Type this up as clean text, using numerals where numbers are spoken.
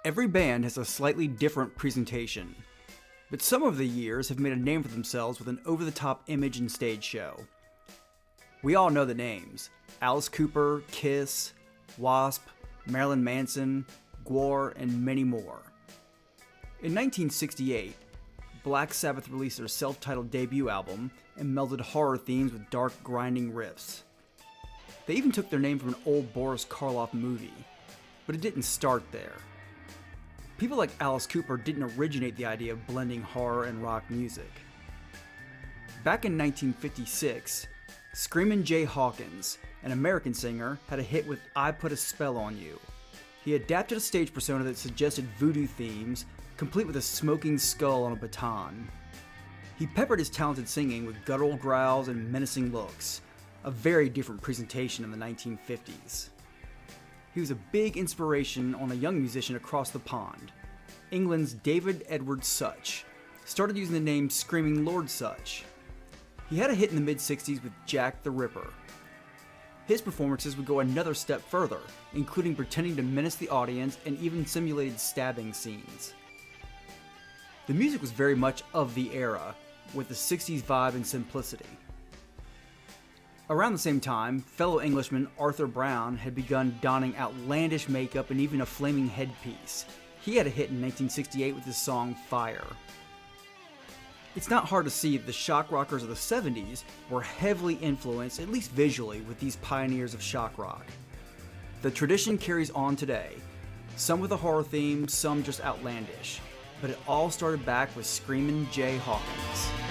Every band has a slightly different presentation, but some over the years have made a name for themselves with an over-the-top image and stage show. We all know the names: Alice Cooper, Kiss, Wasp, Marilyn Manson, Gwar, and many more. In 1968, Black Sabbath released their self-titled debut album and melded horror themes with dark, grinding riffs. They even took their name from an old Boris Karloff movie, but it didn't start there. People like Alice Cooper didn't originate the idea of blending horror and rock music. Back in 1956, Screamin' Jay Hawkins, an American singer, had a hit with I Put a Spell on You. He adapted a stage persona that suggested voodoo themes, complete with a smoking skull on a baton. He peppered his talented singing with guttural growls and menacing looks, a very different presentation in the 1950s. He was a big inspiration on a young musician across the pond. England's David Edward Such started using the name Screaming Lord Such. He had a hit in the mid-60s with Jack the Ripper. His performances would go another step further, including pretending to menace the audience and even simulated stabbing scenes. The music was very much of the era, with the 60s vibe and simplicity. Around the same time, fellow Englishman Arthur Brown had begun donning outlandish makeup and even a flaming headpiece. He had a hit in 1968 with his song Fire. It's not hard to see that the shock rockers of the 70s were heavily influenced, at least visually, with these pioneers of shock rock. The tradition carries on today, some with a horror theme, some just outlandish, but it all started back with Screamin' Jay Hawkins.